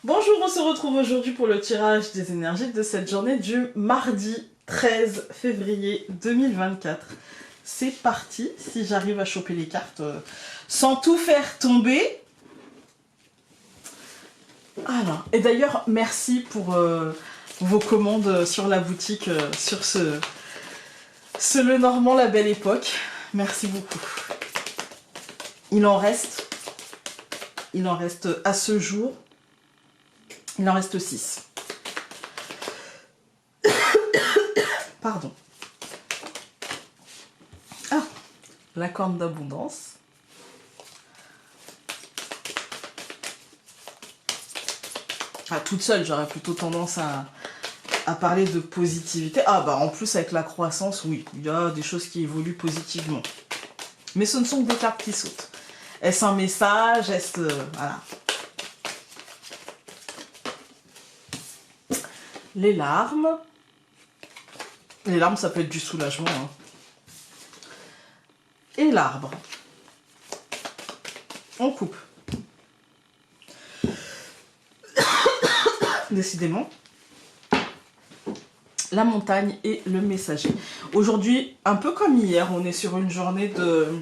Bonjour, on se retrouve aujourd'hui pour le tirage des énergies de cette journée du mardi 13 février 2024. C'est parti, si j'arrive à choper les cartes sans tout faire tomber. Alors, et d'ailleurs, merci pour vos commandes sur la boutique, sur ce Lenormand, la belle époque. Merci beaucoup. Il en reste à ce jour. Il en reste 6. Pardon. Ah, la corne d'abondance. Ah, toute seule, j'aurais plutôt tendance à parler de positivité. Ah bah en plus avec la croissance, oui, il y a des choses qui évoluent positivement. Mais ce ne sont que des cartes qui sautent. Est-ce un message? Est-ce... voilà. Les larmes. Les larmes, ça peut être du soulagement. Hein. Et l'arbre. On coupe. Décidément. La montagne et le messager. Aujourd'hui, un peu comme hier, on est sur une journée de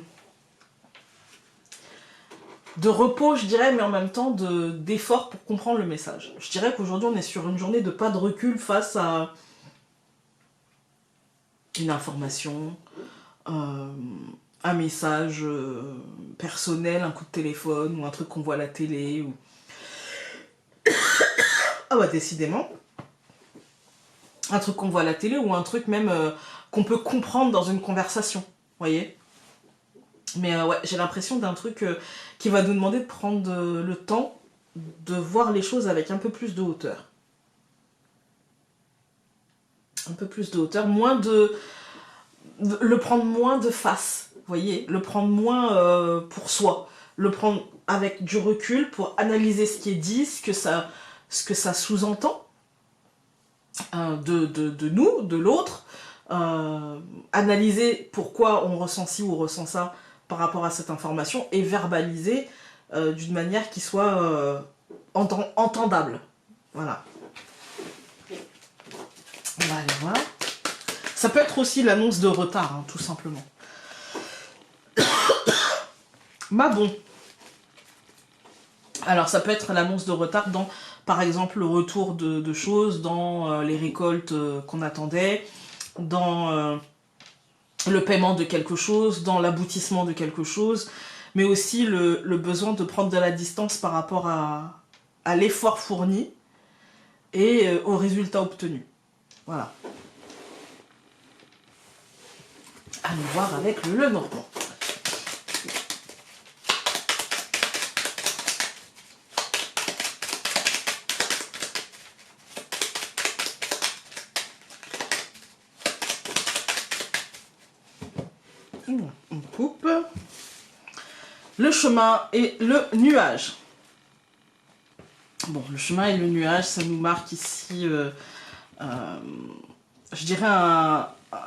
repos, je dirais, mais en même temps d'effort pour comprendre le message. Je dirais qu'aujourd'hui, on est sur une journée de pas de recul face à une information, un message personnel, un coup de téléphone, ou un truc qu'on voit à la télé. Ou... ah bah décidément. Un truc qu'on voit à la télé, ou un truc même qu'on peut comprendre dans une conversation, vous voyez. Mais ouais, j'ai l'impression d'un truc qui va nous demander de prendre le temps de voir les choses avec un peu plus de hauteur. Un peu plus de hauteur, moins le prendre moins de face, vous voyez, le prendre moins pour soi, le prendre avec du recul pour analyser ce qui est dit, ce que ça sous-entend de nous, de l'autre, analyser pourquoi on ressent ci ou ressent ça par rapport à cette information et verbaliser d'une manière qui soit entendable. Voilà. On va aller voir. Ça peut être aussi l'annonce de retard, hein, tout simplement. Mais bon. Alors ça peut être l'annonce de retard dans, par exemple, le retour de choses, dans les récoltes qu'on attendait, dans le paiement de quelque chose, dans l'aboutissement de quelque chose, mais aussi le besoin de prendre de la distance par rapport à l'effort fourni et au résultat obtenu. Voilà. Allons voir avec le Lenormand. On coupe. Le chemin et le nuage. Bon, le chemin et le nuage, ça nous marque ici, je dirais,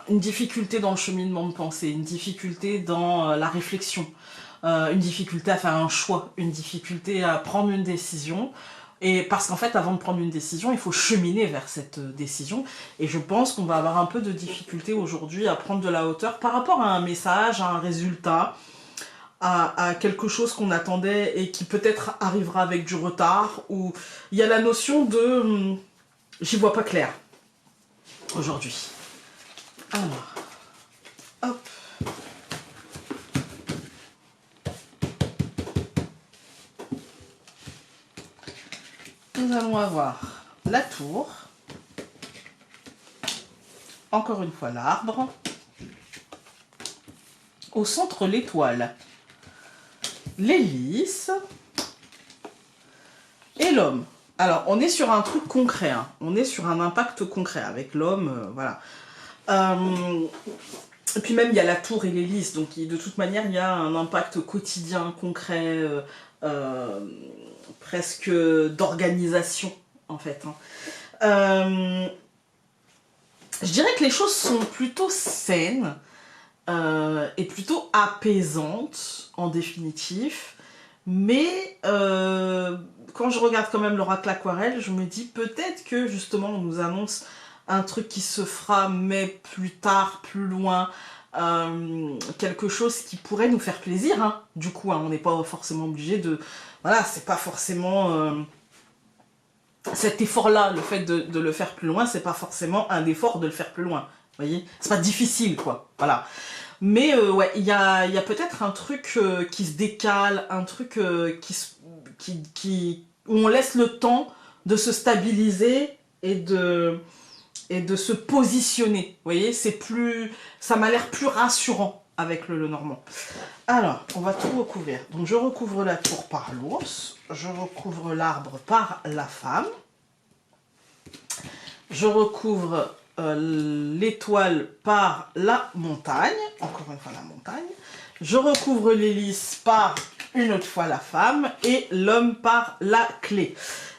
une difficulté dans le cheminement de pensée, une difficulté dans la réflexion, une difficulté à faire un choix, une difficulté à prendre une décision. Et parce qu'en fait, avant de prendre une décision, il faut cheminer vers cette décision. Et je pense qu'on va avoir un peu de difficulté aujourd'hui à prendre de la hauteur par rapport à un message, à un résultat, à quelque chose qu'on attendait et qui peut-être arrivera avec du retard. Ou il y a la notion de j'y vois pas clair aujourd'hui. Alors, hop. Nous allons avoir la tour, encore une fois l'arbre, au centre l'étoile, l'hélice et l'homme. Alors, on est sur un truc concret, hein. On est sur un impact concret avec l'homme, voilà. Et puis même, il y a la tour et l'hélice, donc de toute manière, il y a un impact quotidien, concret, presque d'organisation, en fait. Hein. Je dirais que les choses sont plutôt saines et plutôt apaisantes, en définitive, mais quand je regarde quand même l'oracle aquarelle, je me dis peut-être que justement on nous annonce un truc qui se fera, mais plus tard, plus loin, quelque chose qui pourrait nous faire plaisir, hein. Du coup, hein, on n'est pas forcément obligé de... Voilà, c'est pas forcément... cet effort-là, le fait de le faire plus loin, c'est pas forcément un effort de le faire plus loin. Vous voyez, c'est pas difficile, quoi. Voilà. Mais ouais, il y a peut-être un truc qui se décale, un truc où on laisse le temps de se stabiliser et de se positionner. Vous voyez, c'est plus, ça m'a l'air plus rassurant avec le Lenormand. Alors, on va tout recouvrir. Donc, je recouvre la tour par l'ours, je recouvre l'arbre par la femme, je recouvre l'étoile par la montagne, encore une fois la montagne, je recouvre l'hélice par une autre fois la femme et l'homme par la clé.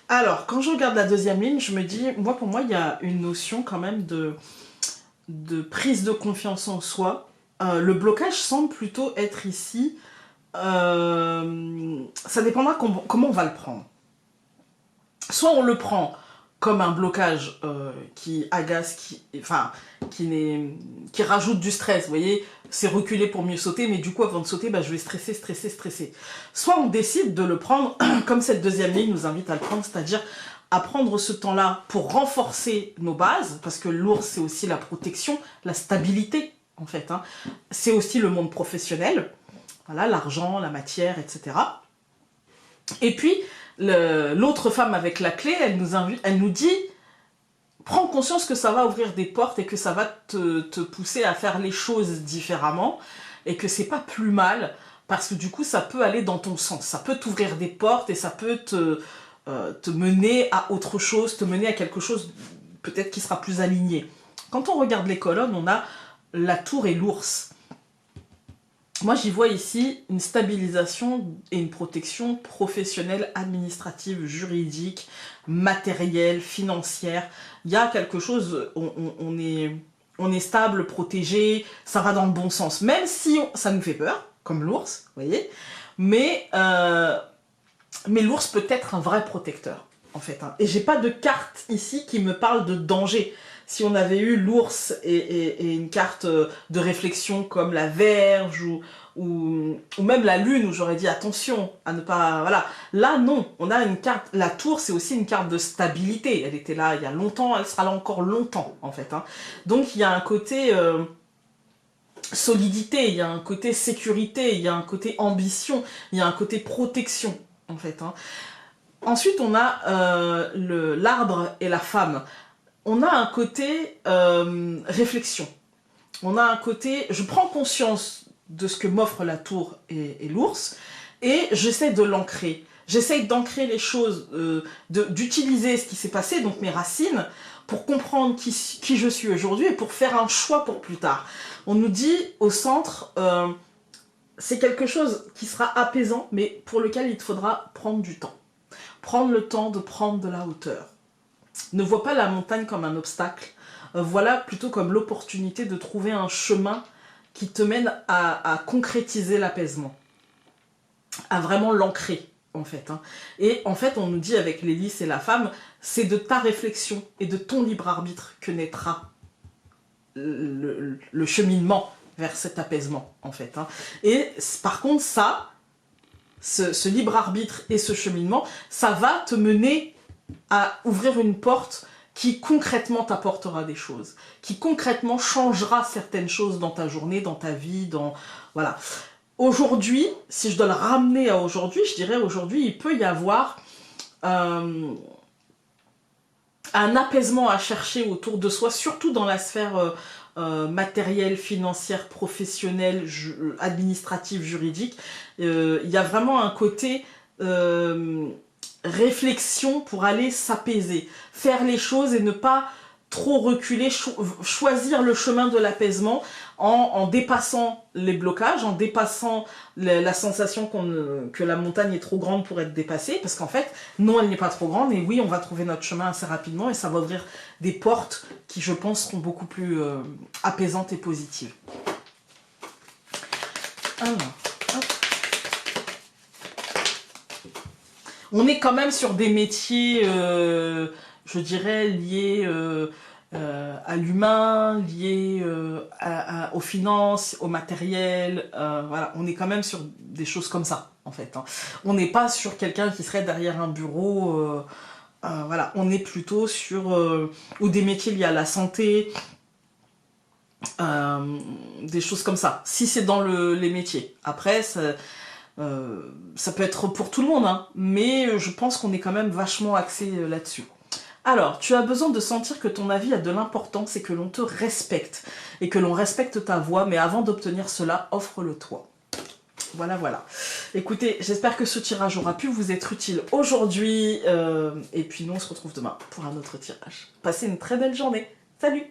Alors, quand je regarde la deuxième ligne, je me dis, pour moi, il y a une notion quand même de prise de confiance en soi. Le blocage semble plutôt être ici. Ça dépendra comment on va le prendre. Soit on le prend comme un blocage qui agace, qui rajoute du stress, vous voyez, c'est reculer pour mieux sauter, mais du coup, avant de sauter, je vais stresser. Soit on décide de le prendre, comme cette deuxième ligne nous invite à le prendre, c'est-à-dire à prendre ce temps-là pour renforcer nos bases, parce que l'ours, c'est aussi la protection, la stabilité, en fait. Hein. C'est aussi le monde professionnel, voilà, l'argent, la matière, etc. Et puis, l'autre femme avec la clé, elle nous dit, prends conscience que ça va ouvrir des portes et que ça va te pousser à faire les choses différemment et que c'est pas plus mal parce que du coup ça peut aller dans ton sens, ça peut t'ouvrir des portes et ça peut te mener à autre chose, te mener à quelque chose peut-être qui sera plus aligné. Quand on regarde les colonnes, on a la tour et l'ours. Moi, j'y vois ici une stabilisation et une protection professionnelle, administrative, juridique, matérielle, financière. Il y a quelque chose, on est stable, protégé, ça va dans le bon sens. Même si ça nous fait peur, comme l'ours, vous voyez. Mais l'ours peut être un vrai protecteur, en fait. Hein. Et j'ai pas de carte ici qui me parle de danger. Si on avait eu l'ours et une carte de réflexion comme la Verge ou même la Lune, où j'aurais dit attention à ne pas... Voilà. Là, non. On a une carte... La tour, c'est aussi une carte de stabilité. Elle était là il y a longtemps, elle sera là encore longtemps, en fait. Hein. Donc, il y a un côté... solidité, il y a un côté sécurité, il y a un côté ambition, il y a un côté protection, en fait. Hein. Ensuite, on a l'arbre et la femme. On a un côté réflexion. On a un côté, je prends conscience de ce que m'offre la tour et l'ours, et j'essaie de l'ancrer. J'essaie d'ancrer les choses, d'utiliser ce qui s'est passé, donc mes racines, pour comprendre qui je suis aujourd'hui et pour faire un choix pour plus tard. On nous dit au centre, c'est quelque chose qui sera apaisant, mais pour lequel il te faudra prendre du temps. Prendre le temps de prendre de la hauteur. Ne vois pas la montagne comme un obstacle, voilà plutôt comme l'opportunité de trouver un chemin qui te mène à concrétiser l'apaisement, à vraiment l'ancrer en fait. Hein. Et en fait on nous dit avec l'hélice et la femme, c'est de ta réflexion et de ton libre arbitre que naîtra le cheminement vers cet apaisement en fait. Hein. Et par contre ça, ce libre arbitre et ce cheminement, ça va te mener à ouvrir une porte qui concrètement t'apportera des choses, qui concrètement changera certaines choses dans ta journée, dans ta vie, dans... Voilà. Aujourd'hui, si je dois le ramener à aujourd'hui, je dirais aujourd'hui, il peut y avoir un apaisement à chercher autour de soi, surtout dans la sphère matérielle, financière, professionnelle, administrative, juridique. Il y a vraiment un côté... réflexion pour aller s'apaiser, faire les choses et ne pas trop reculer, choisir le chemin de l'apaisement en dépassant les blocages, en dépassant la sensation que la montagne est trop grande pour être dépassée, parce qu'en fait, non, elle n'est pas trop grande, et oui, on va trouver notre chemin assez rapidement, et ça va ouvrir des portes qui, je pense, seront beaucoup plus apaisantes et positives. Alors... On est quand même sur des métiers, je dirais, liés à l'humain, liés aux finances, au matériel. Voilà, on est quand même sur des choses comme ça, en fait. Hein. On n'est pas sur quelqu'un qui serait derrière un bureau. Voilà, on est plutôt sur ou des métiers liés à la santé, des choses comme ça. Si c'est dans les métiers. Après, ça peut être pour tout le monde, hein, mais je pense qu'on est quand même vachement axé là-dessus. Alors, tu as besoin de sentir que ton avis a de l'importance et que l'on te respecte, et que l'on respecte ta voix, mais avant d'obtenir cela, offre-le toi. Voilà, voilà. Écoutez, j'espère que ce tirage aura pu vous être utile aujourd'hui, et puis nous on se retrouve demain pour un autre tirage. Passez une très belle journée. Salut!